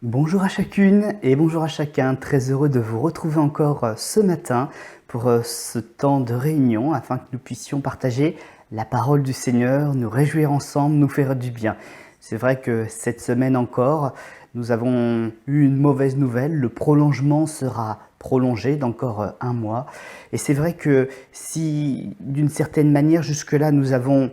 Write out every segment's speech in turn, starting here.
Bonjour à chacune et bonjour à chacun, très heureux de vous retrouver encore ce matin pour ce temps de réunion afin que nous puissions partager la parole du Seigneur, nous réjouir ensemble, nous faire du bien. C'est vrai que cette semaine encore, nous avons eu une mauvaise nouvelle, le prolongement sera prolongé d'encore un mois. Et c'est vrai que si d'une certaine manière jusque-là nous avons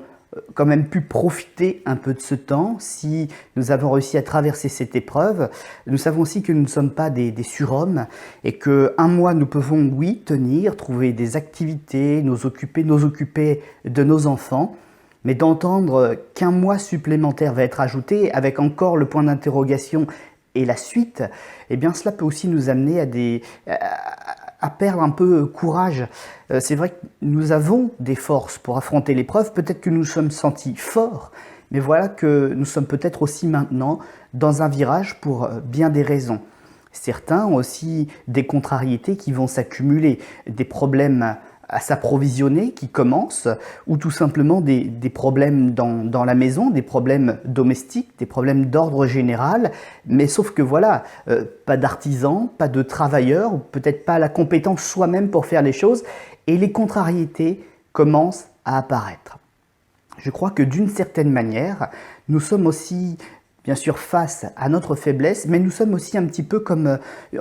quand même pu profiter un peu de ce temps, si nous avons réussi à traverser cette épreuve, nous savons aussi que nous ne sommes pas des surhommes et qu'un mois nous pouvons, oui, tenir, trouver des activités, nous occuper de nos enfants, mais d'entendre qu'un mois supplémentaire va être ajouté avec encore le point d'interrogation et la suite, eh bien cela peut aussi nous amener à perdre un peu courage. C'est vrai que nous avons des forces pour affronter l'épreuve, peut-être que nous nous sommes sentis forts, mais voilà que nous sommes peut-être aussi maintenant dans un virage pour bien des raisons. Certains ont aussi des contrariétés qui vont s'accumuler, des problèmes à s'approvisionner qui commencent, ou tout simplement des problèmes dans la maison, des problèmes domestiques, des problèmes d'ordre général, mais sauf que voilà, pas d'artisans, pas de travailleurs, ou peut-être pas la compétence soi-même pour faire les choses, et les contrariétés commencent à apparaître. Je crois que d'une certaine manière, nous sommes aussi bien sûr face à notre faiblesse, mais nous sommes aussi un petit peu comme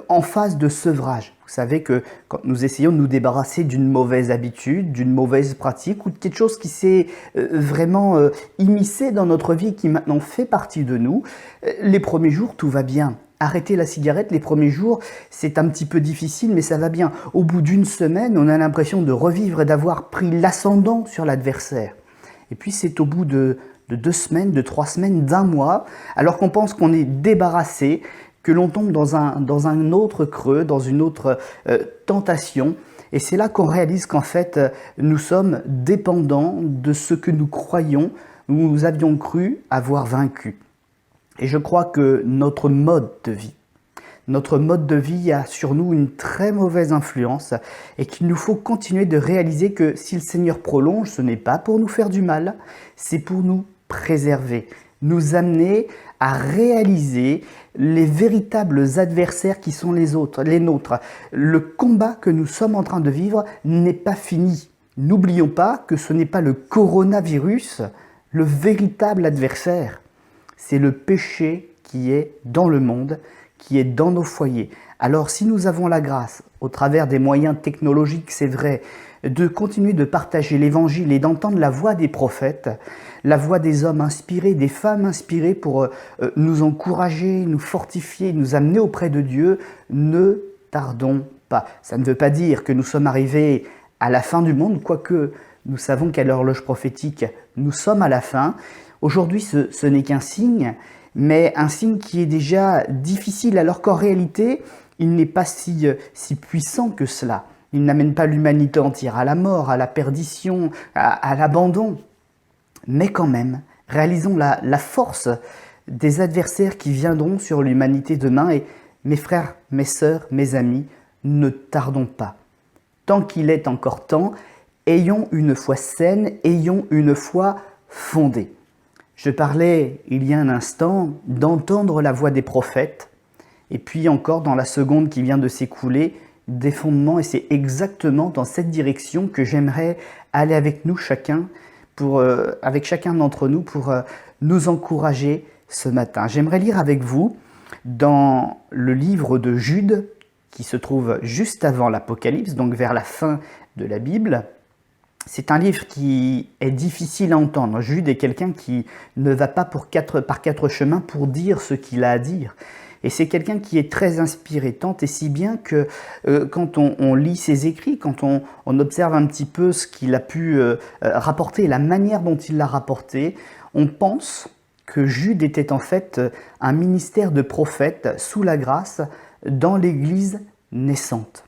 en phase de sevrage. Vous savez que quand nous essayons de nous débarrasser d'une mauvaise habitude, d'une mauvaise pratique ou de quelque chose qui s'est vraiment immiscé dans notre vie, qui maintenant fait partie de nous, les premiers jours, tout va bien. Arrêter la cigarette, les premiers jours, c'est un petit peu difficile, mais ça va bien. Au bout d'une semaine, on a l'impression de revivre et d'avoir pris l'ascendant sur l'adversaire. Et puis c'est au bout de 2 semaines, de 3 semaines, d'un mois, alors qu'on pense qu'on est débarrassé, que l'on tombe dans un autre creux, dans une autre tentation. Et c'est là qu'on réalise qu'en fait, nous sommes dépendants de ce que nous croyons, nous avions cru avoir vaincu. Et je crois que notre mode de vie a sur nous une très mauvaise influence et qu'il nous faut continuer de réaliser que si le Seigneur prolonge, ce n'est pas pour nous faire du mal, c'est pour nous préserver, nous amener à réaliser les véritables adversaires qui sont les nôtres. Le combat que nous sommes en train de vivre n'est pas fini. N'oublions pas que ce n'est pas le coronavirus, le véritable adversaire. C'est le péché qui est dans le monde, qui est dans nos foyers. Alors si nous avons la grâce, au travers des moyens technologiques, c'est vrai, de continuer de partager l'évangile et d'entendre la voix des prophètes, la voix des hommes inspirés, des femmes inspirées pour nous encourager, nous fortifier, nous amener auprès de Dieu, ne tardons pas. Ça ne veut pas dire que nous sommes arrivés à la fin du monde, quoique nous savons qu'à l'horloge prophétique, nous sommes à la fin. Aujourd'hui, ce n'est qu'un signe, mais un signe qui est déjà difficile, alors qu'en réalité, il n'est pas si puissant que cela. Il n'amène pas l'humanité entière à la mort, à la perdition, à l'abandon. Mais quand même, réalisons la force des adversaires qui viendront sur l'humanité demain. Et mes frères, mes sœurs, mes amis, ne tardons pas. Tant qu'il est encore temps, ayons une foi saine, ayons une foi fondée. Je parlais il y a un instant d'entendre la voix des prophètes, et puis encore dans la seconde qui vient de s'écouler, des fondements, et c'est exactement dans cette direction que j'aimerais aller avec nous chacun, avec chacun d'entre nous pour nous encourager ce matin. J'aimerais lire avec vous dans le livre de Jude, qui se trouve juste avant l'Apocalypse, donc vers la fin de la Bible. C'est un livre qui est difficile à entendre. Jude est quelqu'un qui ne va pas par quatre chemins pour dire ce qu'il a à dire. Et c'est quelqu'un qui est très inspiré, tant et si bien que quand on lit ses écrits, quand on observe un petit peu ce qu'il a pu rapporter, la manière dont il l'a rapporté, on pense que Jude était en fait un ministère de prophète sous la grâce dans l'Église naissante.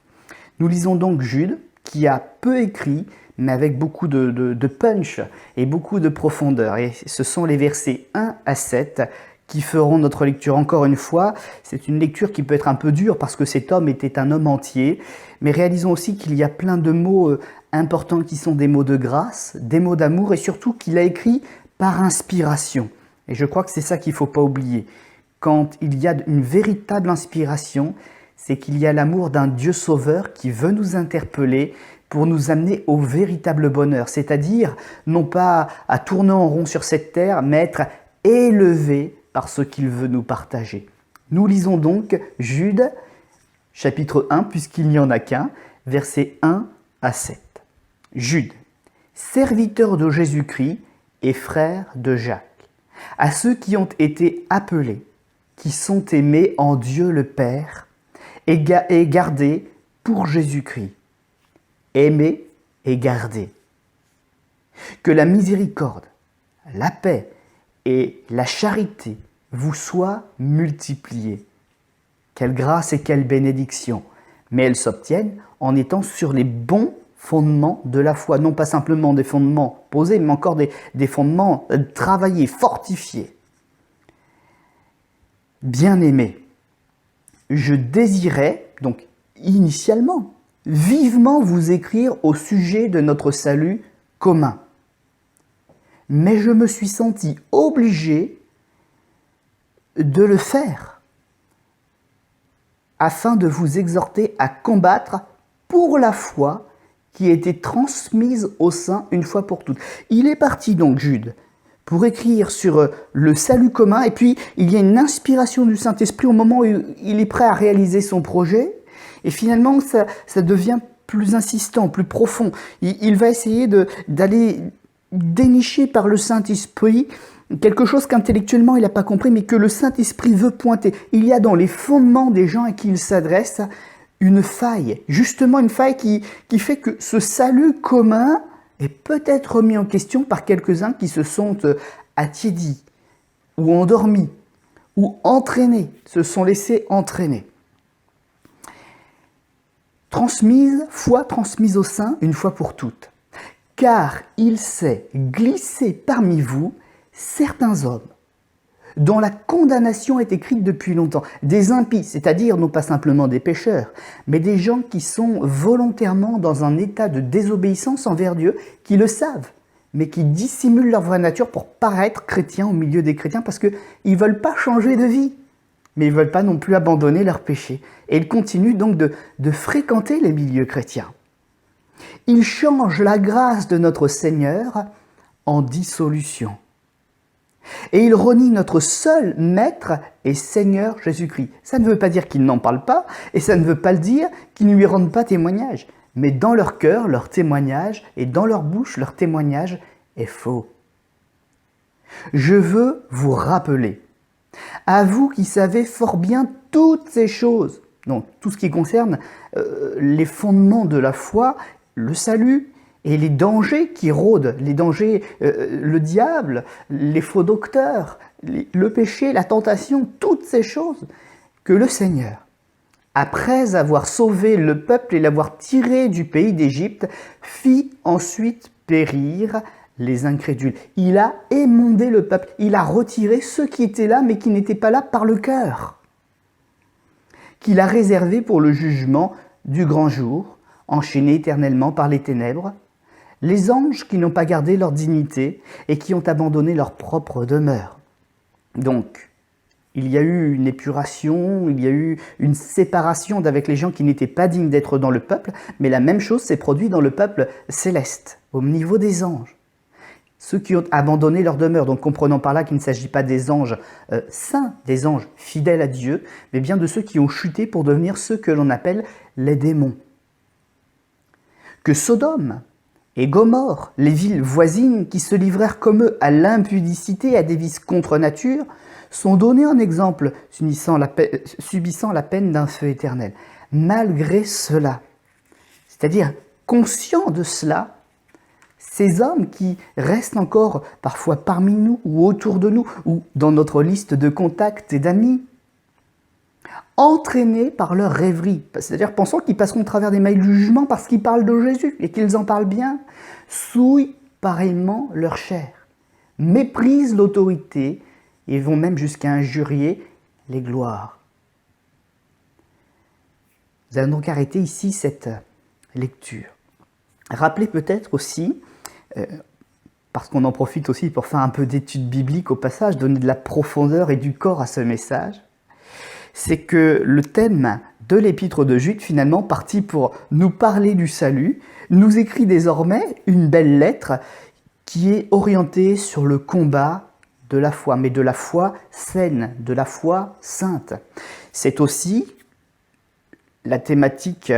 Nous lisons donc Jude, qui a peu écrit, mais avec beaucoup de punch et beaucoup de profondeur. Et ce sont les versets 1 à 7 qui feront notre lecture. Encore une fois, c'est une lecture qui peut être un peu dure parce que cet homme était un homme entier, mais réalisons aussi qu'il y a plein de mots importants qui sont des mots de grâce, des mots d'amour, et surtout qu'il a écrit par inspiration. Et je crois que c'est ça qu'il ne faut pas oublier. quand il y a une véritable inspiration, c'est qu'il y a l'amour d'un Dieu sauveur qui veut nous interpeller pour nous amener au véritable bonheur, c'est-à-dire non pas à tourner en rond sur cette terre, mais être élevé par ce qu'il veut nous partager. Nous lisons donc Jude, chapitre 1, puisqu'il n'y en a qu'un, versets 1 à 7. Jude, serviteur de Jésus-Christ et frère de Jacques, à ceux qui ont été appelés, qui sont aimés en Dieu le Père et gardés pour Jésus-Christ. Aimés et gardés. Que la miséricorde, la paix et la charité vous soient multipliées. Quelle grâce et quelle bénédiction! Mais elles s'obtiennent en étant sur les bons fondements de la foi. Non pas simplement des fondements posés, mais encore des fondements travaillés, fortifiés. Bien-aimés, je désirais, donc initialement, vivement vous écrire au sujet de notre salut commun. Mais je me suis senti obligé de le faire afin de vous exhorter à combattre pour la foi qui a été transmise aux saints une fois pour toutes. Il est parti donc, Jude, pour écrire sur le salut commun, et puis il y a une inspiration du Saint-Esprit au moment où il est prêt à réaliser son projet, et finalement ça devient plus insistant, plus profond. Il va essayer d'aller dénicher par le Saint-Esprit quelque chose qu'intellectuellement il n'a pas compris, mais que le Saint-Esprit veut pointer. Il y a dans les fondements des gens à qui il s'adresse une faille, justement une faille qui fait que ce salut commun est peut-être remis en question par quelques-uns qui se sont attiédis, ou endormis, ou entraînés, se sont laissés entraîner. Foi transmise au sein une fois pour toutes. Car il s'est glissé parmi vous certains hommes dont la condamnation est écrite depuis longtemps, des impies, c'est-à-dire non pas simplement des pécheurs, mais des gens qui sont volontairement dans un état de désobéissance envers Dieu, qui le savent, mais qui dissimulent leur vraie nature pour paraître chrétiens au milieu des chrétiens, parce qu'ils ne veulent pas changer de vie, mais ils ne veulent pas non plus abandonner leur péché. Et ils continuent donc de fréquenter les milieux chrétiens. Ils changent la grâce de notre Seigneur en dissolution. Et il renie notre seul Maître et Seigneur Jésus-Christ. Ça ne veut pas dire qu'ils n'en parlent pas, et ça ne veut pas le dire qu'ils ne lui rendent pas témoignage. Mais dans leur cœur, leur témoignage, et dans leur bouche, leur témoignage est faux. Je veux vous rappeler, à vous qui savez fort bien toutes ces choses, donc tout ce qui concerne les fondements de la foi, le salut, et les dangers qui rôdent, les dangers, le diable, les faux docteurs, le péché, la tentation, toutes ces choses que le Seigneur, après avoir sauvé le peuple et l'avoir tiré du pays d'Égypte, fit ensuite périr les incrédules. Il a émondé le peuple, il a retiré ceux qui étaient là mais qui n'étaient pas là par le cœur, qu'il a réservé pour le jugement du grand jour, enchaînés éternellement par les ténèbres, les anges qui n'ont pas gardé leur dignité et qui ont abandonné leur propre demeure. Donc, il y a eu une épuration, il y a eu une séparation d'avec les gens qui n'étaient pas dignes d'être dans le peuple, mais la même chose s'est produite dans le peuple céleste, au niveau des anges. Ceux qui ont abandonné leur demeure, donc comprenant par là qu'il ne s'agit pas des anges saints, des anges fidèles à Dieu, mais bien de ceux qui ont chuté pour devenir ceux que l'on appelle les démons. Que Sodome et Gomorrhe, les villes voisines qui se livrèrent comme eux à l'impudicité et à des vices contre nature, sont donnés en exemple, subissant la peine d'un feu éternel. Malgré cela, c'est-à-dire conscients de cela, ces hommes qui restent encore parfois parmi nous ou autour de nous ou dans notre liste de contacts et d'amis, entraînés par leur rêverie, c'est-à-dire pensant qu'ils passeront au travers des mailles du jugement parce qu'ils parlent de Jésus et qu'ils en parlent bien, souillent pareillement leur chair, méprisent l'autorité et vont même jusqu'à injurier les gloires. Nous allons donc arrêter ici cette lecture. Rappelez peut-être aussi parce qu'on en profite aussi pour faire un peu d'études bibliques au passage, donner de la profondeur et du corps à ce message, c'est que le thème de l'épître de Jude, finalement, parti pour nous parler du salut, nous écrit désormais une belle lettre qui est orientée sur le combat de la foi, mais de la foi saine, de la foi sainte. C'est aussi la thématique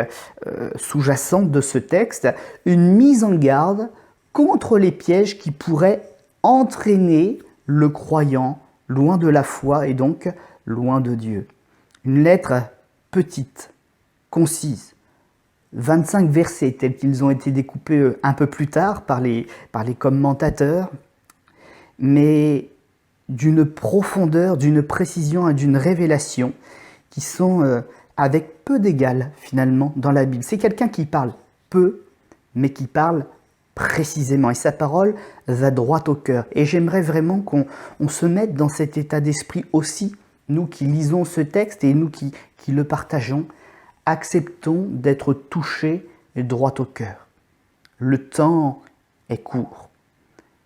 sous-jacente de ce texte, une mise en garde contre les pièges qui pourraient entraîner le croyant loin de la foi et donc loin de Dieu. Une lettre petite, concise, 25 versets tels qu'ils ont été découpés un peu plus tard par les commentateurs, mais d'une profondeur, d'une précision et d'une révélation qui sont avec peu d'égal finalement dans la Bible. C'est quelqu'un qui parle peu, mais qui parle précisément. Et sa parole va droit au cœur. Et j'aimerais vraiment qu'on se mette dans cet état d'esprit aussi, nous qui lisons ce texte et nous qui le partageons, acceptons d'être touchés droit au cœur. Le temps est court.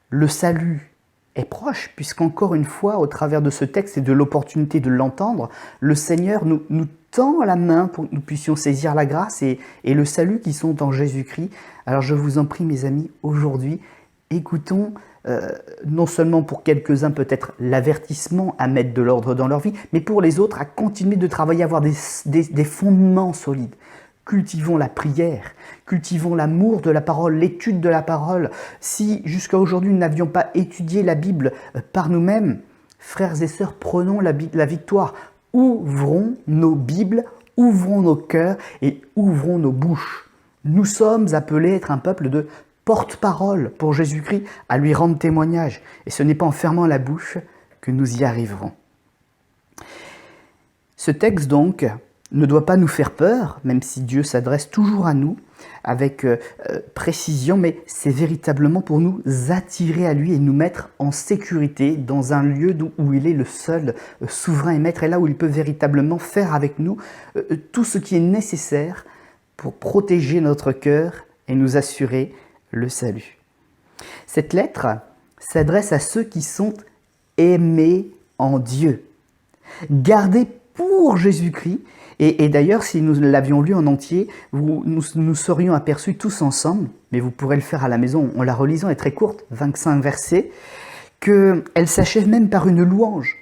Le salut est proche, puisqu'encore une fois, au travers de ce texte et de l'opportunité de l'entendre, le Seigneur nous tend la main pour que nous puissions saisir la grâce et le salut qui sont en Jésus-Christ. Alors je vous en prie, mes amis, aujourd'hui, écoutons non seulement pour quelques-uns peut-être l'avertissement à mettre de l'ordre dans leur vie, mais pour les autres à continuer de travailler, à avoir des fondements solides. Cultivons la prière, cultivons l'amour de la parole, l'étude de la parole. Si jusqu'à aujourd'hui nous n'avions pas étudié la Bible par nous-mêmes, frères et sœurs, prenons la victoire. Ouvrons nos Bibles, ouvrons nos cœurs et ouvrons nos bouches. Nous sommes appelés à être un peuple de porte-parole pour Jésus-Christ, à lui rendre témoignage. Et ce n'est pas en fermant la bouche que nous y arriverons. Ce texte donc ne doit pas nous faire peur, même si Dieu s'adresse toujours à nous avec précision, mais c'est véritablement pour nous attirer à lui et nous mettre en sécurité dans un lieu où il est le seul souverain et maître, et là où il peut véritablement faire avec nous tout ce qui est nécessaire pour protéger notre cœur et nous assurer le salut. Cette lettre s'adresse à ceux qui sont aimés en Dieu, gardés pour Jésus-Christ. Et d'ailleurs, si nous l'avions lu en entier, nous serions aperçus tous ensemble, mais vous pourrez le faire à la maison en la relisant, elle est très courte, 25 versets, qu'elle s'achève même par une louange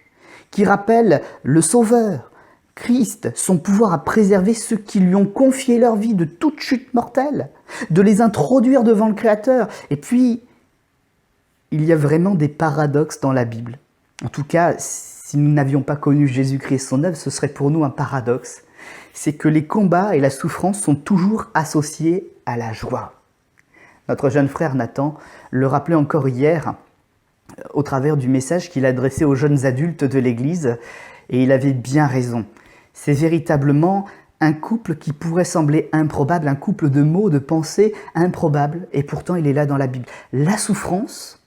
qui rappelle le Sauveur, Christ, son pouvoir à préserver ceux qui lui ont confié leur vie de toute chute mortelle, de les introduire devant le Créateur. Et puis, il y a vraiment des paradoxes dans la Bible. En tout cas, si nous n'avions pas connu Jésus-Christ et son œuvre, ce serait pour nous un paradoxe. C'est que les combats et la souffrance sont toujours associés à la joie. Notre jeune frère Nathan le rappelait encore hier au travers du message qu'il adressait aux jeunes adultes de l'Église, et il avait bien raison. C'est véritablement un couple qui pourrait sembler improbable, un couple de mots, de pensées improbables, et pourtant il est là dans la Bible. La souffrance,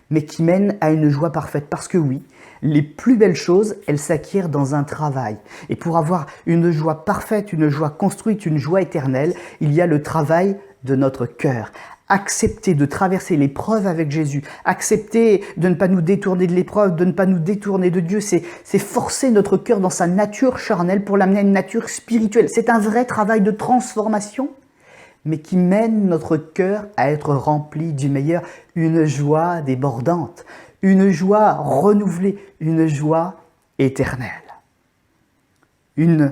mais qui mène à une joie parfaite. Parce que oui, les plus belles choses, elles s'acquièrent dans un travail. Et pour avoir une joie parfaite, une joie construite, une joie éternelle, il y a le travail de notre cœur. Accepter de traverser l'épreuve avec Jésus, accepter de ne pas nous détourner de l'épreuve, de ne pas nous détourner de Dieu, c'est forcer notre cœur dans sa nature charnelle pour l'amener à une nature spirituelle. C'est un vrai travail de transformation, mais qui mène notre cœur à être rempli du meilleur, une joie débordante, une joie renouvelée, une joie éternelle. Une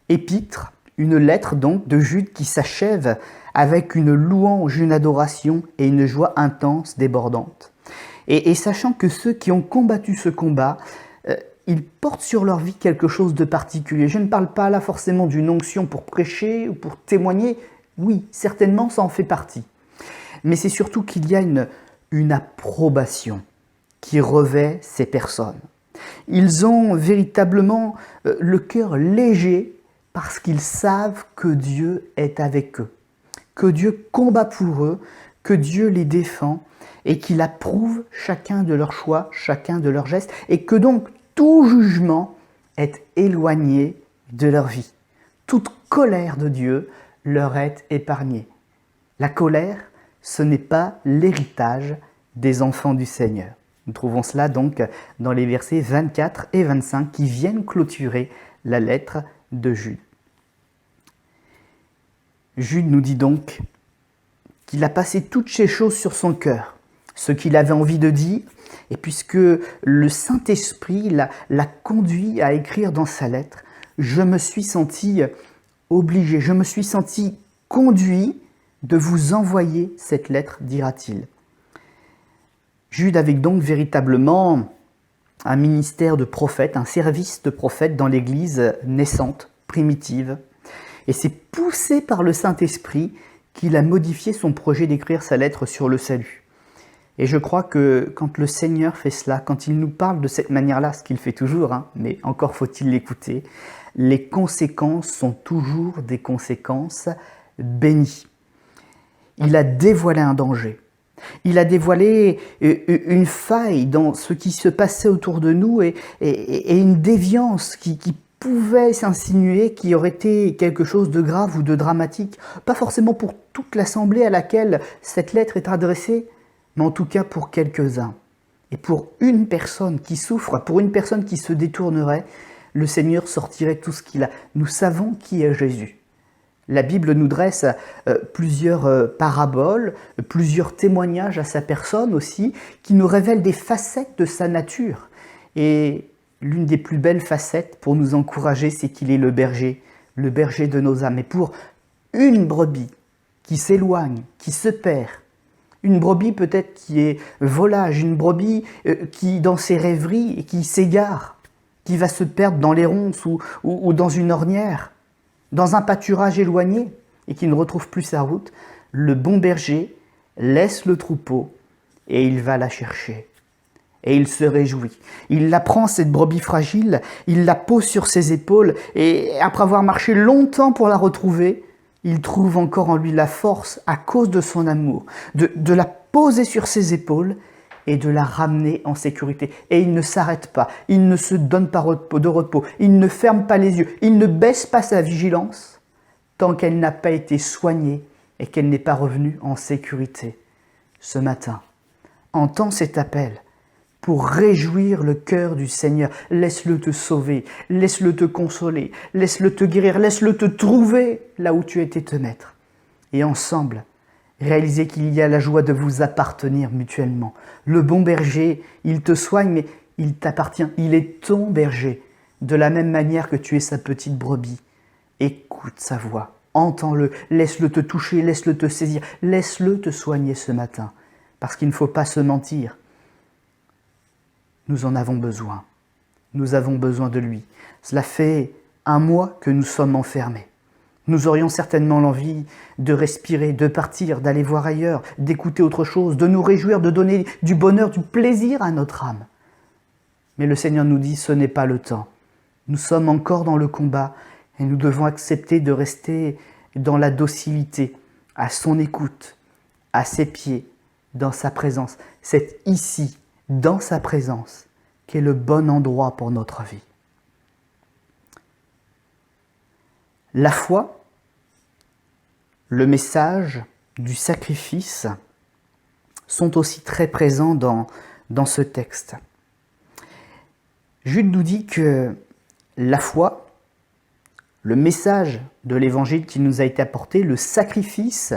épître, une lettre donc de Jude qui s'achève avec une louange, une adoration et une joie intense, débordante. Et sachant que ceux qui ont combattu ce combat, ils portent sur leur vie quelque chose de particulier. Je ne parle pas là forcément d'une onction pour prêcher ou pour témoigner. Oui, certainement, ça en fait partie. Mais c'est surtout qu'il y a une approbation qui revêt ces personnes. Ils ont véritablement le cœur léger parce qu'ils savent que Dieu est avec eux, que Dieu combat pour eux, que Dieu les défend et qu'il approuve chacun de leurs choix, chacun de leurs gestes, et que donc tout jugement est éloigné de leur vie. Toute colère de Dieu leur est épargnée. La colère, ce n'est pas l'héritage des enfants du Seigneur. Nous trouvons cela donc dans les versets 24 et 25 qui viennent clôturer la lettre de Jude. Jude nous dit donc qu'il a passé toutes ces choses sur son cœur, ce qu'il avait envie de dire, et puisque le Saint-Esprit l'a conduit à écrire dans sa lettre, je me suis senti obligé, je me suis senti conduit de vous envoyer cette lettre, dira-t-il. Jude avait donc véritablement un ministère de prophète, un service de prophète dans l'Église naissante, primitive. Et c'est poussé par le Saint-Esprit qu'il a modifié son projet d'écrire sa lettre sur le salut. Et je crois que quand le Seigneur fait cela, quand il nous parle de cette manière-là, ce qu'il fait toujours, mais encore faut-il l'écouter, les conséquences sont toujours des conséquences bénies. Il a dévoilé un danger. Il a dévoilé une faille dans ce qui se passait autour de nous et une déviance qui pouvait s'insinuer, qui aurait été quelque chose de grave ou de dramatique. Pas forcément pour toute l'assemblée à laquelle cette lettre est adressée, mais en tout cas pour quelques-uns. Et pour une personne qui souffre, pour une personne qui se détournerait, le Seigneur sortirait tout ce qu'il a. Nous savons qui est Jésus. La Bible nous dresse plusieurs paraboles, plusieurs témoignages à sa personne aussi, qui nous révèlent des facettes de sa nature. Et l'une des plus belles facettes pour nous encourager, c'est qu'il est le berger de nos âmes. Et pour une brebis qui s'éloigne, qui se perd, une brebis peut-être qui est volage, une brebis qui dans ses rêveries et qui s'égare, qui va se perdre dans les ronces ou dans une ornière, dans un pâturage éloigné et qui ne retrouve plus sa route, le bon berger laisse le troupeau et il va la chercher. Et il se réjouit. Il la prend, cette brebis fragile, il la pose sur ses épaules et après avoir marché longtemps pour la retrouver, il trouve encore en lui la force, à cause de son amour, de la poser sur ses épaules et de la ramener en sécurité. Et il ne s'arrête pas, il ne se donne pas de repos, il ne ferme pas les yeux, il ne baisse pas sa vigilance tant qu'elle n'a pas été soignée et qu'elle n'est pas revenue en sécurité. Ce matin, entends cet appel pour réjouir le cœur du Seigneur. Laisse-le te sauver, laisse-le te consoler, laisse-le te guérir, laisse-le te trouver là où tu étais te mettre. Et ensemble, réalisez qu'il y a la joie de vous appartenir mutuellement. Le bon berger, il te soigne, mais il t'appartient. Il est ton berger, de la même manière que tu es sa petite brebis. Écoute sa voix, entends-le, laisse-le te toucher, laisse-le te saisir, laisse-le te soigner ce matin. Parce qu'il ne faut pas se mentir. Nous en avons besoin. Nous avons besoin de lui. Cela fait un mois que nous sommes enfermés. Nous aurions certainement l'envie de respirer, de partir, d'aller voir ailleurs, d'écouter autre chose, de nous réjouir, de donner du bonheur, du plaisir à notre âme. Mais le Seigneur nous dit, ce n'est pas le temps. Nous sommes encore dans le combat et nous devons accepter de rester dans la docilité, à son écoute, à ses pieds, dans sa présence. C'est ici, dans sa présence, qu'est le bon endroit pour notre vie. La foi, le message du sacrifice sont aussi très présents dans ce texte. Jude nous dit que la foi, le message de l'évangile qui nous a été apporté, le sacrifice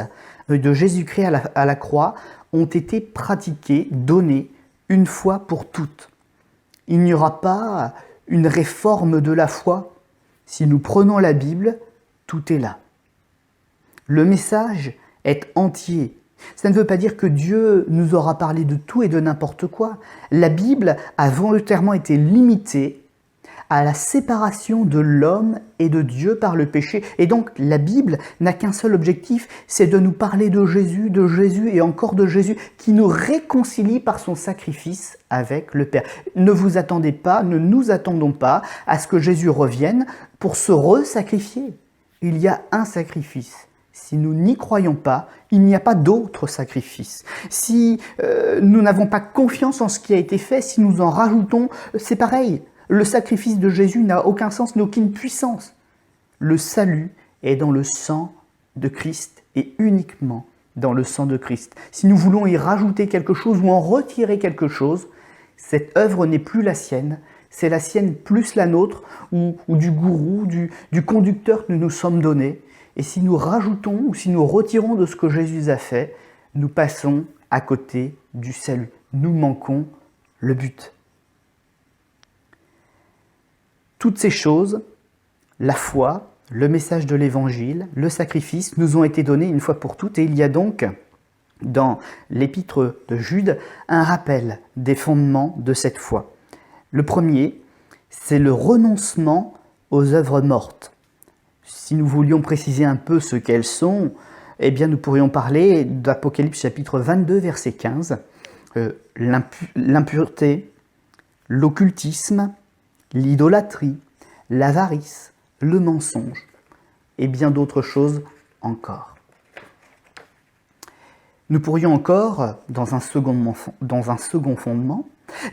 de Jésus-Christ à la croix, ont été pratiqués, donnés une fois pour toutes. Il n'y aura pas une réforme de la foi. Si nous prenons la Bible, tout est là. Le message est entier. Ça ne veut pas dire que Dieu nous aura parlé de tout et de n'importe quoi. La Bible a volontairement été limitée à la séparation de l'homme et de Dieu par le péché. Et donc la Bible n'a qu'un seul objectif, c'est de nous parler de Jésus et encore de Jésus, qui nous réconcilie par son sacrifice avec le Père. Ne vous attendez pas, ne nous attendons pas à ce que Jésus revienne pour se resacrifier. Il y a un sacrifice. Si nous n'y croyons pas, il n'y a pas d'autre sacrifice. Si nous n'avons pas confiance en ce qui a été fait, si nous en rajoutons, c'est pareil. Le sacrifice de Jésus n'a aucun sens, n'a aucune puissance. Le salut est dans le sang de Christ et uniquement dans le sang de Christ, si nous voulons y rajouter quelque chose ou en retirer quelque chose, cette œuvre n'est plus la sienne, c'est la sienne plus la nôtre, ou du gourou, du conducteur que nous nous sommes donnés. Et si nous rajoutons ou si nous retirons de ce que Jésus a fait, nous passons à côté du salut. Nous manquons le but. Toutes ces choses, la foi, le message de l'Évangile, le sacrifice, nous ont été donnés une fois pour toutes. Et il y a donc, dans l'épître de Jude, un rappel des fondements de cette foi. Le premier, c'est le renoncement aux œuvres mortes. Si nous voulions préciser un peu ce qu'elles sont, eh bien nous pourrions parler d'Apocalypse chapitre 22, verset 15, l'impureté, l'occultisme, l'idolâtrie, l'avarice, le mensonge et bien d'autres choses encore. Nous pourrions encore, dans un second fondement,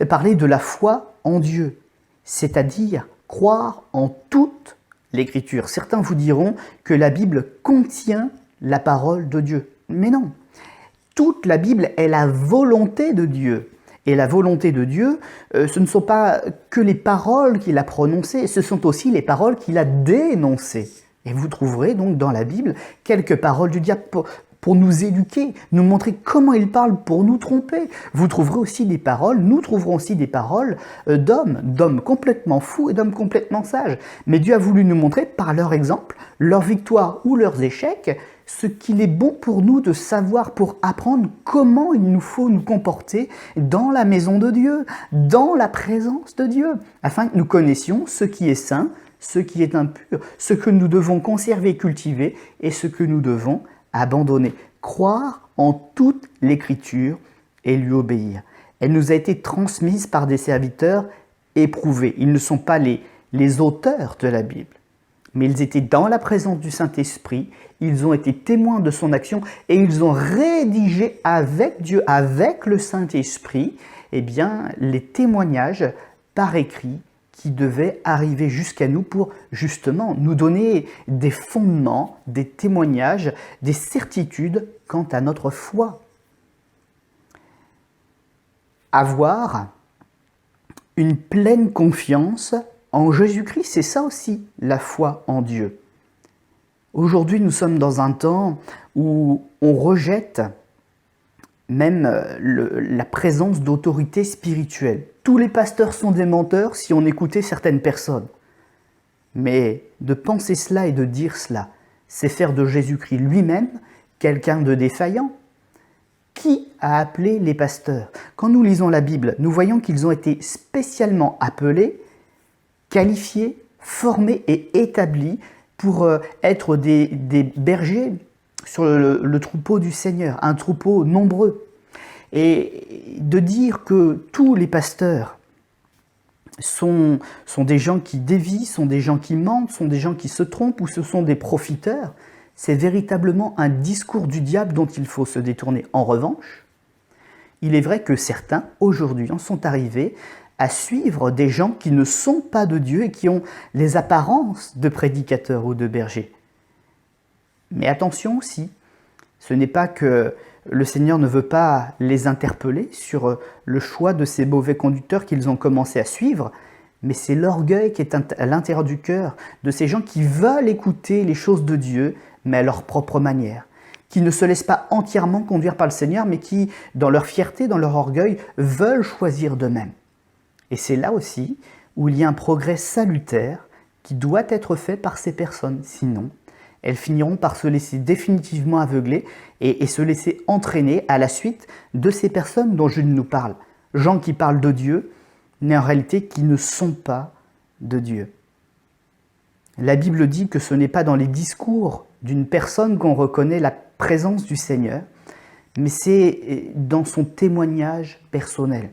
parler de la foi en Dieu, c'est-à-dire croire en toute l'Écriture. Certains vous diront que la Bible contient la parole de Dieu. Mais non, toute la Bible est la volonté de Dieu. Et la volonté de Dieu, ce ne sont pas que les paroles qu'il a prononcées, ce sont aussi les paroles qu'il a dénoncées. Et vous trouverez donc dans la Bible quelques paroles du diable pour nous éduquer, nous montrer comment il parle pour nous tromper. Vous trouverez aussi des paroles, nous trouverons aussi des paroles d'hommes complètement fous et d'hommes complètement sages. Mais Dieu a voulu nous montrer par leur exemple, leur victoire ou leurs échecs, ce qu'il est bon pour nous de savoir, pour apprendre comment il nous faut nous comporter dans la maison de Dieu, dans la présence de Dieu, afin que nous connaissions ce qui est saint, ce qui est impur, ce que nous devons conserver et cultiver et ce que nous devons abandonner. Croire en toute l'Écriture et lui obéir. Elle nous a été transmise par des serviteurs éprouvés. Ils ne sont pas les auteurs de la Bible, mais ils étaient dans la présence du Saint-Esprit, ils ont été témoins de son action et ils ont rédigé avec Dieu, avec le Saint-Esprit, eh bien, les témoignages par écrit qui devaient arriver jusqu'à nous pour justement nous donner des fondements, des témoignages, des certitudes quant à notre foi. Avoir une pleine confiance en Jésus-Christ, c'est ça aussi la foi en Dieu. Aujourd'hui, nous sommes dans un temps où on rejette même la présence d'autorités spirituelles. Tous les pasteurs sont des menteurs si on écoutait certaines personnes. Mais de penser cela et de dire cela, c'est faire de Jésus-Christ lui-même quelqu'un de défaillant. Qui a appelé les pasteurs? Quand nous lisons la Bible, nous voyons qu'ils ont été spécialement appelés, qualifiés, formés et établis pour être des bergers sur le troupeau du Seigneur, un troupeau nombreux. Et de dire que tous les pasteurs sont des gens qui dévient, sont des gens qui mentent, sont des gens qui se trompent ou ce sont des profiteurs, c'est véritablement un discours du diable dont il faut se détourner. En revanche, il est vrai que certains, aujourd'hui, en sont arrivés à suivre des gens qui ne sont pas de Dieu et qui ont les apparences de prédicateurs ou de bergers. Mais attention aussi, ce n'est pas que le Seigneur ne veut pas les interpeller sur le choix de ces mauvais conducteurs qu'ils ont commencé à suivre, mais c'est l'orgueil qui est à l'intérieur du cœur de ces gens qui veulent écouter les choses de Dieu, mais à leur propre manière, qui ne se laissent pas entièrement conduire par le Seigneur, mais qui, dans leur fierté, dans leur orgueil, veulent choisir d'eux-mêmes. Et c'est là aussi où il y a un progrès salutaire qui doit être fait par ces personnes, sinon elles finiront par se laisser définitivement aveugler et se laisser entraîner à la suite de ces personnes dont je nous parle. Gens qui parlent de Dieu, mais en réalité qui ne sont pas de Dieu. La Bible dit que ce n'est pas dans les discours d'une personne qu'on reconnaît la présence du Seigneur, mais c'est dans son témoignage personnel.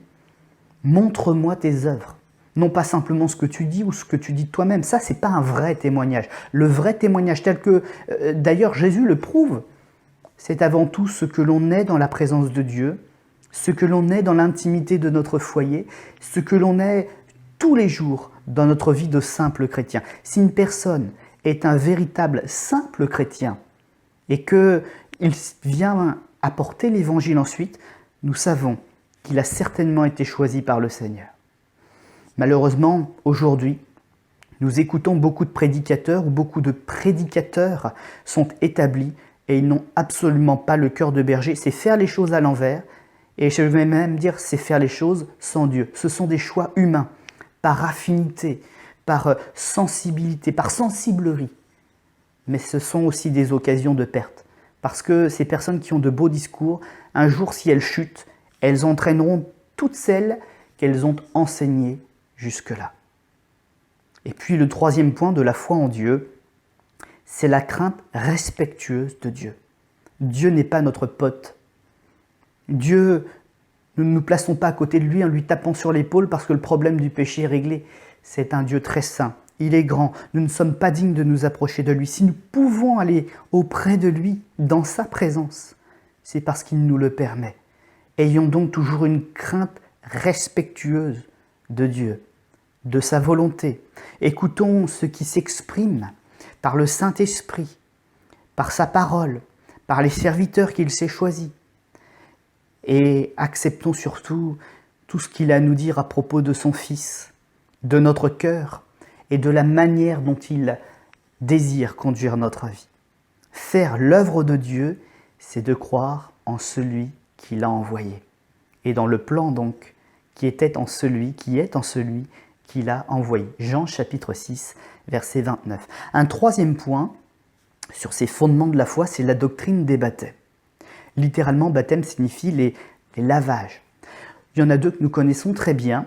Montre-moi tes œuvres. Non pas simplement ce que tu dis ou ce que tu dis de toi-même. Ça, c'est pas un vrai témoignage. Le vrai témoignage, tel que d'ailleurs Jésus le prouve, c'est avant tout ce que l'on est dans la présence de Dieu, ce que l'on est dans l'intimité de notre foyer, ce que l'on est tous les jours dans notre vie de simple chrétien. Si une personne est un véritable simple chrétien et que il vient apporter l'évangile ensuite, nous savons qu'il a certainement été choisi par le Seigneur. Malheureusement, aujourd'hui, nous écoutons beaucoup de prédicateurs ou beaucoup de prédicateurs sont établis et ils n'ont absolument pas le cœur de berger. C'est faire les choses à l'envers et je vais même dire c'est faire les choses sans Dieu. Ce sont des choix humains, par affinité, par sensibilité, par sensiblerie. Mais ce sont aussi des occasions de perte. Parce que ces personnes qui ont de beaux discours, un jour si elles chutent, elles entraîneront toutes celles qu'elles ont enseignées jusque-là. Et puis le troisième point de la foi en Dieu, c'est la crainte respectueuse de Dieu. Dieu n'est pas notre pote. Dieu, nous ne nous plaçons pas à côté de lui en lui tapant sur l'épaule parce que le problème du péché est réglé. C'est un Dieu très saint. Il est grand. Nous ne sommes pas dignes de nous approcher de lui. Si nous pouvons aller auprès de lui, dans sa présence, c'est parce qu'il nous le permet. Ayons donc toujours une crainte respectueuse de Dieu, de sa volonté. Écoutons ce qui s'exprime par le Saint-Esprit, par sa parole, par les serviteurs qu'il s'est choisis. Et acceptons surtout tout ce qu'il a à nous dire à propos de son Fils, de notre cœur et de la manière dont il désire conduire notre vie. Faire l'œuvre de Dieu, c'est de croire en celui qui l'a envoyé. Et dans le plan donc, qui est en celui qui l'a envoyé. Jean chapitre 6, verset 29. Un troisième point sur ces fondements de la foi, c'est la doctrine des baptêmes. Littéralement, baptême signifie les lavages. Il y en a deux que nous connaissons très bien.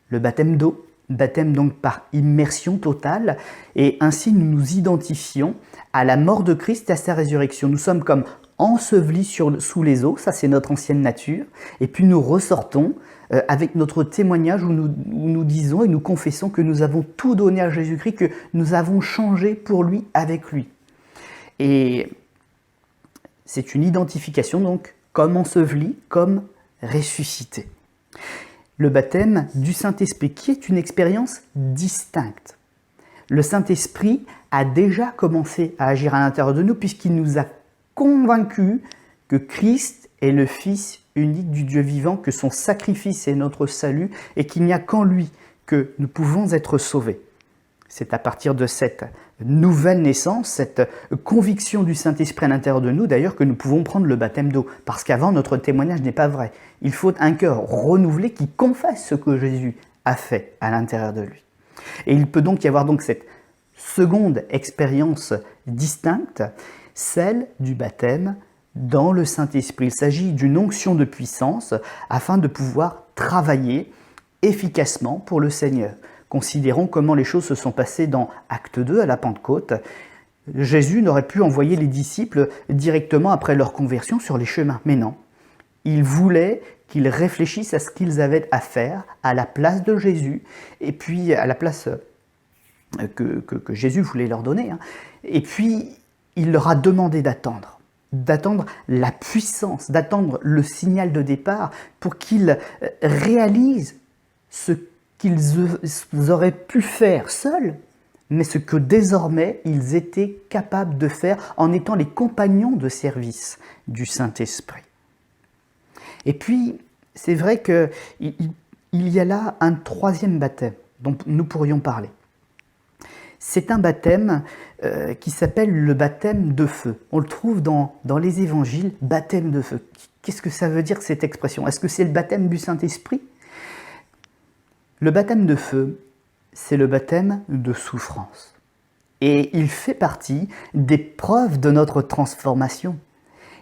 Le baptême d'eau, baptême donc par immersion totale, et ainsi nous nous identifions à la mort de Christ et à sa résurrection. Nous sommes comme ensevelis sous les eaux, ça c'est notre ancienne nature, et puis nous ressortons avec notre témoignage où nous disons et nous confessons que nous avons tout donné à Jésus-Christ, que nous avons changé pour lui, avec lui. Et c'est une identification donc comme enseveli, comme ressuscité. Le baptême du Saint-Esprit, qui est une expérience distincte. Le Saint-Esprit a déjà commencé à agir à l'intérieur de nous puisqu'il nous a convaincus que Christ est le Fils unique du Dieu vivant, que son sacrifice est notre salut et qu'il n'y a qu'en lui que nous pouvons être sauvés. C'est à partir de cette nouvelle naissance, cette conviction du Saint-Esprit à l'intérieur de nous, d'ailleurs, que nous pouvons prendre le baptême d'eau. Parce qu'avant, notre témoignage n'est pas vrai. Il faut un cœur renouvelé qui confesse ce que Jésus a fait à l'intérieur de lui. Et il peut donc y avoir donc cette seconde expérience distincte, celle du baptême dans le Saint-Esprit. Il s'agit d'une onction de puissance afin de pouvoir travailler efficacement pour le Seigneur. Considérons comment les choses se sont passées dans Acte 2 à la Pentecôte. Jésus n'aurait pu envoyer les disciples directement après leur conversion sur les chemins, mais non. Il voulait qu'ils réfléchissent à ce qu'ils avaient à faire à la place de Jésus, et puis à la place que Jésus voulait leur donner. Et puis, il leur a demandé d'attendre la puissance, d'attendre le signal de départ pour qu'ils réalisent ce qu'ils auraient pu faire seuls, mais ce que désormais ils étaient capables de faire en étant les compagnons de service du Saint-Esprit. Et puis, c'est vrai qu'il y a là un troisième baptême dont nous pourrions parler. C'est un baptême qui s'appelle le baptême de feu. On le trouve dans les évangiles, baptême de feu. Qu'est-ce que ça veut dire cette expression? Est-ce que c'est le baptême du Saint-Esprit? Le baptême de feu, c'est le baptême de souffrance. Et il fait partie des preuves de notre transformation.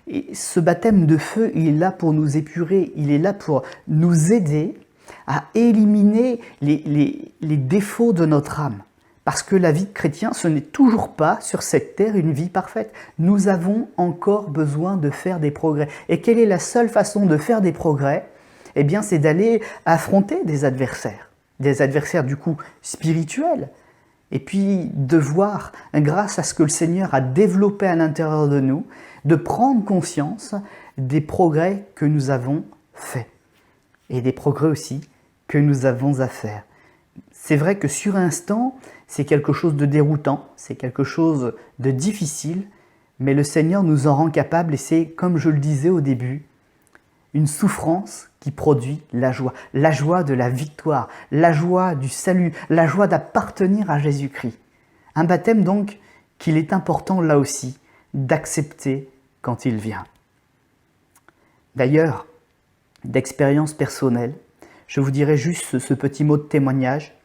Et ce baptême de feu, il est là pour nous épurer, il est là pour nous aider à éliminer les défauts de notre âme. Parce que la vie de chrétien, ce n'est toujours pas sur cette terre une vie parfaite. Nous avons encore besoin de faire des progrès. Et quelle est la seule façon de faire des progrès? Eh bien, c'est d'aller affronter des adversaires du coup spirituels, et puis de voir, grâce à ce que le Seigneur a développé à l'intérieur de nous, de prendre conscience des progrès que nous avons faits, et des progrès aussi que nous avons à faire. C'est vrai que sur instant, c'est quelque chose de déroutant, c'est quelque chose de difficile, mais le Seigneur nous en rend capables et c'est, comme je le disais au début, une souffrance qui produit la joie de la victoire, la joie du salut, la joie d'appartenir à Jésus-Christ. Un baptême donc qu'il est important là aussi d'accepter quand il vient. D'ailleurs, d'expérience personnelle, je vous dirai juste ce petit mot de témoignage.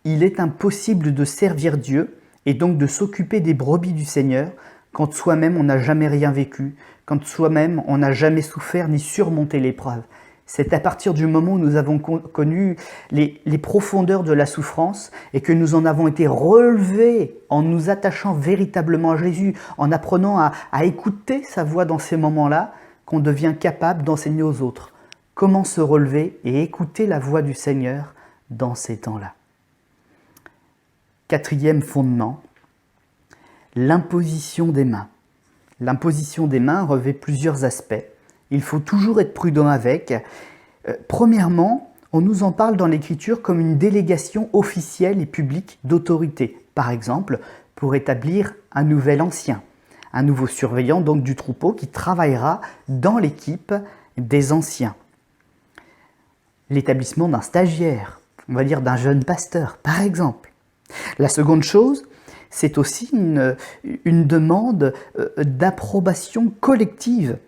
Il est impossible de servir Dieu et donc de s'occuper des brebis du Seigneur quand soi-même on n'a jamais rien vécu, quand soi-même on n'a jamais souffert ni surmonté l'épreuve. C'est à partir du moment où nous avons connu les profondeurs de la souffrance et que nous en avons été relevés en nous attachant véritablement à Jésus, en apprenant à écouter sa voix dans ces moments-là, qu'on devient capable d'enseigner aux autres comment se relever et écouter la voix du Seigneur dans ces temps-là. Quatrième fondement, l'imposition des mains. L'imposition des mains revêt plusieurs aspects. Il faut toujours être prudent avec. Premièrement, on nous en parle dans l'Écriture comme une délégation officielle et publique d'autorité. Par exemple, pour établir un nouvel ancien, un nouveau surveillant donc du troupeau qui travaillera dans l'équipe des anciens. L'établissement d'un stagiaire, on va dire d'un jeune pasteur, par exemple. La seconde chose, c'est aussi une demande d'approbation collective,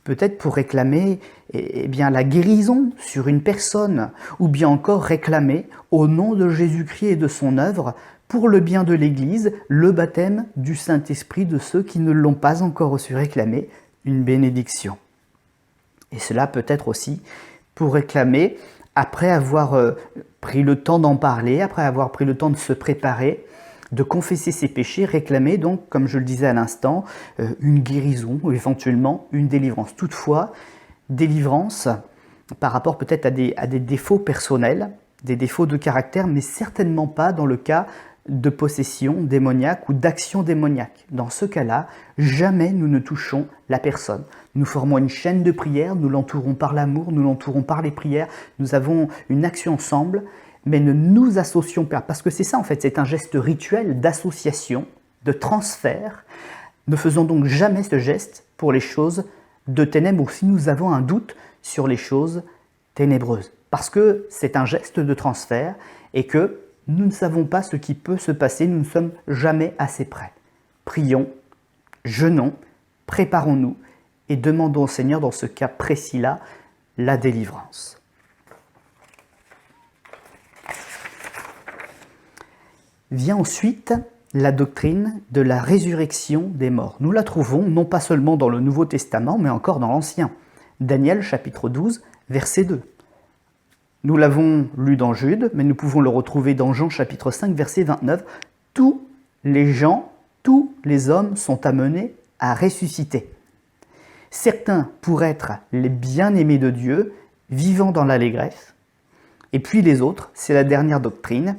peut-être pour réclamer la guérison sur une personne, ou bien encore réclamer, au nom de Jésus-Christ et de son œuvre, pour le bien de l'Église, le baptême du Saint-Esprit de ceux qui ne l'ont pas encore reçu, réclamer une bénédiction. Et cela peut être aussi pour réclamer, après avoir pris le temps d'en parler, après avoir pris le temps de se préparer, de confesser ses péchés, réclamer donc, comme je le disais à l'instant, une guérison ou éventuellement une délivrance. Toutefois, délivrance par rapport peut-être à des défauts personnels, des défauts de caractère, mais certainement pas dans le cas de possession démoniaque ou d'action démoniaque. Dans ce cas-là, jamais nous ne touchons la personne. Nous formons une chaîne de prière, nous l'entourons par l'amour, nous l'entourons par les prières, nous avons une action ensemble, mais ne nous associons pas, parce que c'est ça en fait, c'est un geste rituel d'association, de transfert. Ne faisons donc jamais ce geste pour les choses de ténèbres ou si nous avons un doute sur les choses ténébreuses. Parce que c'est un geste de transfert et que nous ne savons pas ce qui peut se passer, nous ne sommes jamais assez prêts. Prions, jeûnons, préparons-nous et demandons au Seigneur, dans ce cas précis-là, la délivrance. Vient ensuite la doctrine de la résurrection des morts. Nous la trouvons non pas seulement dans le Nouveau Testament, mais encore dans l'Ancien. Daniel chapitre 12, verset 2. Nous l'avons lu dans Jude, mais nous pouvons le retrouver dans Jean chapitre 5, verset 29. Tous les gens, tous les hommes sont amenés à ressusciter. Certains pour être les bien-aimés de Dieu, vivant dans l'allégresse, et puis les autres, c'est la dernière doctrine,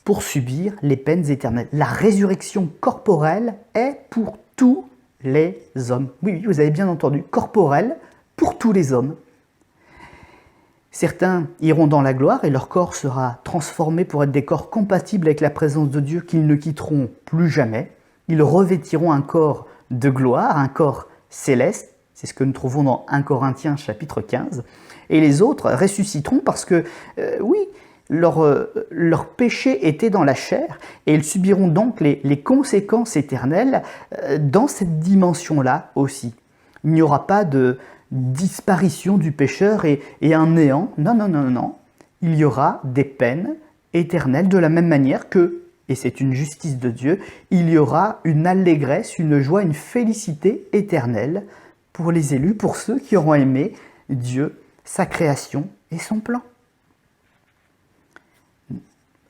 pour subir les peines éternelles. La résurrection corporelle est pour tous les hommes. Oui, vous avez bien entendu, corporelle pour tous les hommes. Certains iront dans la gloire et leur corps sera transformé pour être des corps compatibles avec la présence de Dieu qu'ils ne quitteront plus jamais. Ils revêtiront un corps de gloire, un corps céleste. C'est ce que nous trouvons dans 1 Corinthiens chapitre 15. Et les autres ressusciteront parce que, leur péché était dans la chair et ils subiront donc les conséquences éternelles dans cette dimension-là aussi. Il n'y aura pas de disparition du pécheur et un néant. Non. Il y aura des peines éternelles de la même manière que, et c'est une justice de Dieu, il y aura une allégresse, une joie, une félicité éternelle pour les élus, pour ceux qui auront aimé Dieu, sa création et son plan.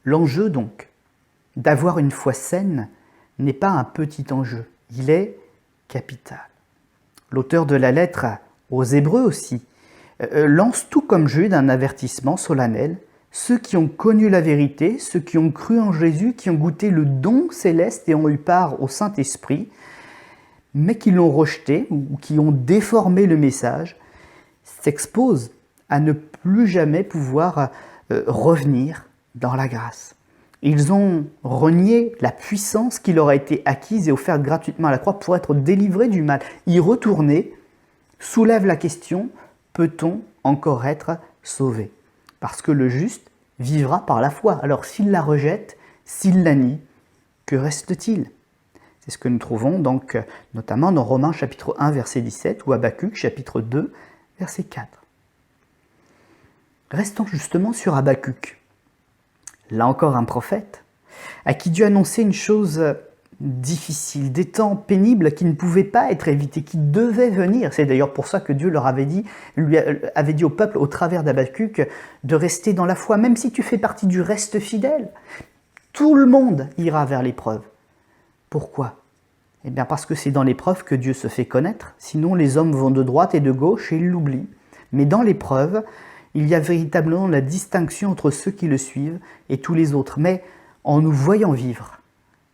L'enjeu donc d'avoir une foi saine n'est pas un petit enjeu, il est capital. L'auteur de la lettre aux Hébreux aussi lance tout comme Jude un avertissement solennel. Ceux qui ont connu la vérité, ceux qui ont cru en Jésus, qui ont goûté le don céleste et ont eu part au Saint-Esprit, mais qui l'ont rejeté ou qui ont déformé le message, s'exposent à ne plus jamais pouvoir revenir dans la grâce. Ils ont renié la puissance qui leur a été acquise et offerte gratuitement à la croix pour être délivrés du mal. Y retourner soulève la question, peut-on encore être sauvé? Parce que le juste vivra par la foi. Alors s'il la rejette, s'il la nie, que reste-t-il? C'est ce que nous trouvons donc notamment dans Romains chapitre 1 verset 17 ou Habakkuk chapitre 2 verset 4. Restons justement sur Habakkuk. Là encore un prophète, à qui Dieu annonçait une chose difficile, des temps pénibles qui ne pouvaient pas être évités, qui devaient venir. C'est d'ailleurs pour ça que Dieu leur avait dit, lui avait dit au peuple, au travers d'Habakkuk, de rester dans la foi, même si tu fais partie du reste fidèle. Tout le monde ira vers l'épreuve. Pourquoi? Eh bien parce que c'est dans l'épreuve que Dieu se fait connaître, sinon les hommes vont de droite et de gauche et ils l'oublient. Mais dans l'épreuve, il y a véritablement la distinction entre ceux qui le suivent et tous les autres. Mais en nous voyant vivre,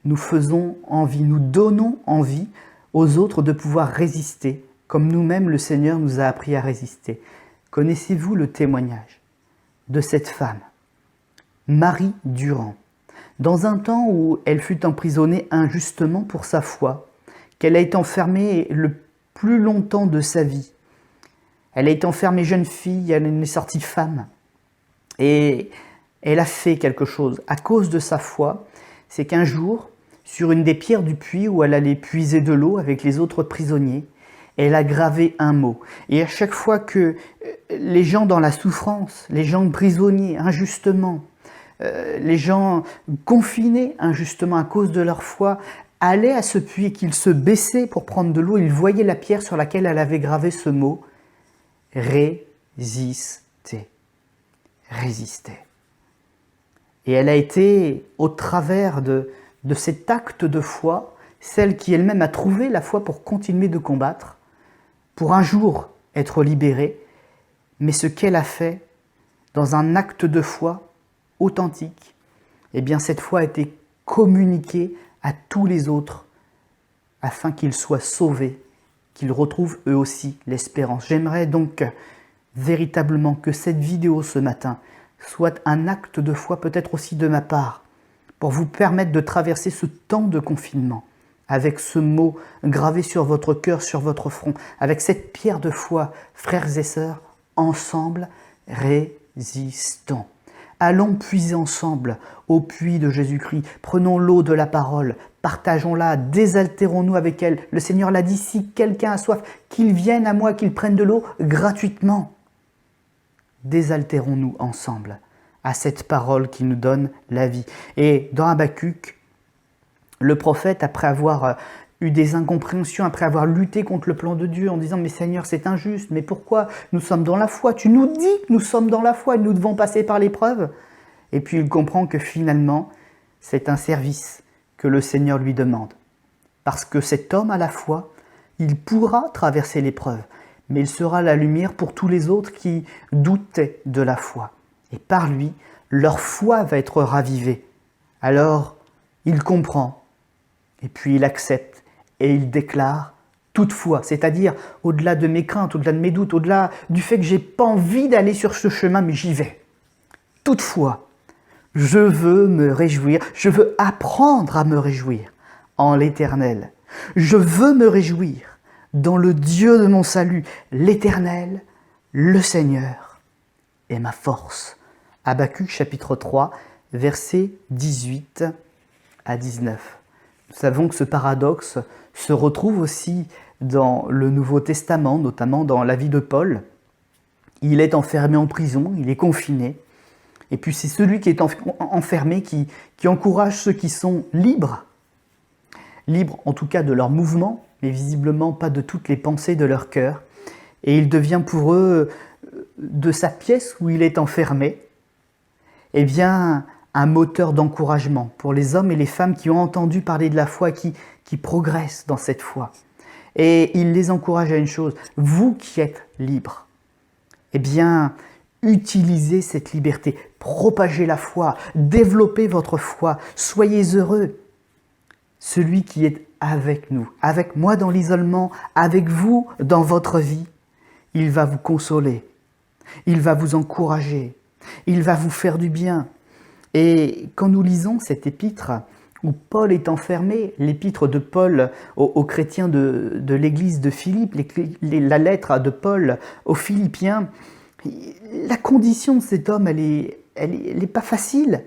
nous faisons envie, nous donnons envie aux autres de pouvoir résister, comme nous-mêmes le Seigneur nous a appris à résister. Connaissez-vous le témoignage de cette femme, Marie Durand, dans un temps où elle fut emprisonnée injustement pour sa foi, qu'elle a été enfermée le plus longtemps de sa vie? Elle a été enfermée jeune fille, elle est sortie femme. Et elle a fait quelque chose à cause de sa foi. C'est qu'un jour, sur une des pierres du puits où elle allait puiser de l'eau avec les autres prisonniers, elle a gravé un mot. Et à chaque fois que les gens dans la souffrance, les gens prisonniers injustement, les gens confinés injustement à cause de leur foi, allaient à ce puits et qu'ils se baissaient pour prendre de l'eau, ils voyaient la pierre sur laquelle elle avait gravé ce mot. Résister. Résister. Et elle a été, au travers de cet acte de foi, celle qui elle-même a trouvé la foi pour continuer de combattre, pour un jour être libérée, mais ce qu'elle a fait dans un acte de foi authentique, eh bien cette foi a été communiquée à tous les autres afin qu'ils soient sauvés, qu'ils retrouvent eux aussi l'espérance. J'aimerais donc véritablement que cette vidéo ce matin soit un acte de foi, peut-être aussi de ma part, pour vous permettre de traverser ce temps de confinement avec ce mot gravé sur votre cœur, sur votre front, avec cette pierre de foi, frères et sœurs, ensemble, résistons. Allons puiser ensemble au puits de Jésus-Christ, prenons l'eau de la parole, partageons-la, désaltérons-nous avec elle. Le Seigneur l'a dit, si quelqu'un a soif, qu'il vienne à moi, qu'il prenne de l'eau gratuitement. Désaltérons-nous ensemble à cette parole qui nous donne la vie. Et dans Habakkuk, le prophète, après avoir eu des incompréhensions, après avoir lutté contre le plan de Dieu en disant « Mais Seigneur, c'est injuste, mais pourquoi nous sommes dans la foi? Tu nous dis que nous sommes dans la foi et nous devons passer par l'épreuve. » Et puis il comprend que finalement, c'est un service que le Seigneur lui demande. Parce que cet homme à la foi, il pourra traverser l'épreuve, mais il sera la lumière pour tous les autres qui doutaient de la foi. Et par lui, leur foi va être ravivée. Alors, il comprend, et puis il accepte, et il déclare toutefois, c'est-à-dire au-delà de mes craintes, au-delà de mes doutes, au-delà du fait que j'ai pas envie d'aller sur ce chemin, mais j'y vais. Toutefois, je veux me réjouir, je veux apprendre à me réjouir en l'Éternel. Je veux me réjouir dans le Dieu de mon salut, l'Éternel, le Seigneur est ma force. Habakkuk chapitre 3, versets 18 à 19. Nous savons que ce paradoxe se retrouve aussi dans le Nouveau Testament, notamment dans la vie de Paul. Il est enfermé en prison, il est confiné. Et puis c'est celui qui est enfermé qui encourage ceux qui sont libres. Libres en tout cas de leur mouvement, mais visiblement pas de toutes les pensées de leur cœur. Et il devient pour eux, de sa pièce où il est enfermé, eh bien, un moteur d'encouragement pour les hommes et les femmes qui ont entendu parler de la foi, qui progressent dans cette foi. Et il les encourage à une chose, vous qui êtes libres, eh bien, utilisez cette liberté, propagez la foi, développez votre foi, soyez heureux. Celui qui est avec nous, avec moi dans l'isolement, avec vous dans votre vie, il va vous consoler, il va vous encourager, il va vous faire du bien. Et quand nous lisons cet épître où Paul est enfermé, l'épître de Paul aux chrétiens de l'église de Philippe, la lettre de Paul aux Philippiens, la condition de cet homme, elle est pas facile.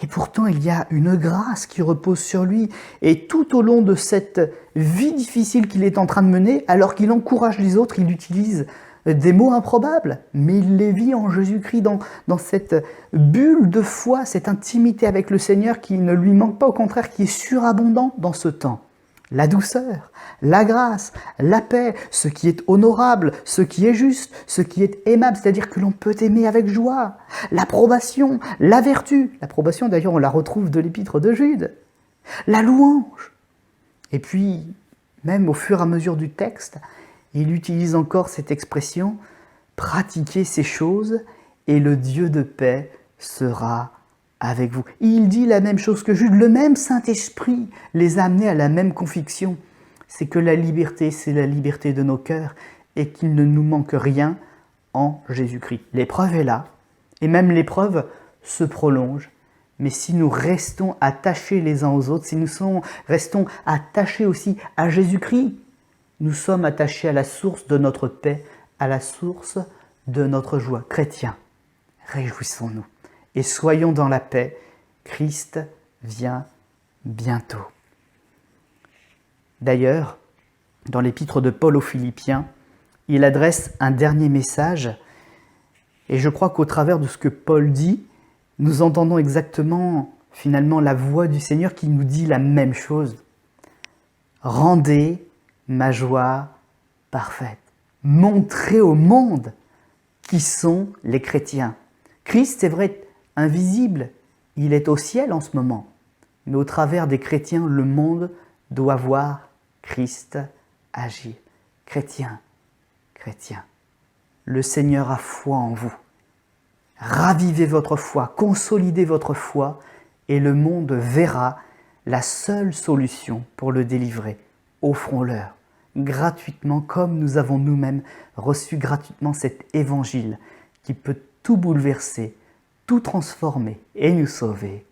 Et pourtant, il y a une grâce qui repose sur lui. Et tout au long de cette vie difficile qu'il est en train de mener, alors qu'il encourage les autres, il utilise des mots improbables, mais il les vit en Jésus-Christ, dans cette bulle de foi, cette intimité avec le Seigneur qui ne lui manque pas, au contraire, qui est surabondant dans ce temps. La douceur, la grâce, la paix, ce qui est honorable, ce qui est juste, ce qui est aimable, c'est-à-dire que l'on peut aimer avec joie, l'approbation, la vertu. L'approbation, d'ailleurs, on la retrouve de l'épître de Jude. La louange. Et puis, même au fur et à mesure du texte, il utilise encore cette expression « pratiquez ces choses et le Dieu de paix sera avec vous ». Il dit la même chose que Jude, le même Saint-Esprit les a amenés à la même conviction. C'est que la liberté, c'est la liberté de nos cœurs et qu'il ne nous manque rien en Jésus-Christ. L'épreuve est là et même l'épreuve se prolonge. Mais si nous restons attachés les uns aux autres, si nous restons attachés aussi à Jésus-Christ, nous sommes attachés à la source de notre paix, à la source de notre joie. Chrétiens, réjouissons-nous et soyons dans la paix. Christ vient bientôt. D'ailleurs, dans l'épître de Paul aux Philippiens, il adresse un dernier message et je crois qu'au travers de ce que Paul dit, nous entendons exactement finalement la voix du Seigneur qui nous dit la même chose. Rendez ma joie parfaite. Montrez au monde qui sont les chrétiens. Christ, c'est vrai, invisible, il est au ciel en ce moment. Mais au travers des chrétiens, le monde doit voir Christ agir. Chrétiens, chrétiens, le Seigneur a foi en vous. Ravivez votre foi, consolidez votre foi et le monde verra la seule solution pour le délivrer. Offrons-leur gratuitement comme nous avons nous-mêmes reçu gratuitement cet évangile qui peut tout bouleverser, tout transformer et nous sauver.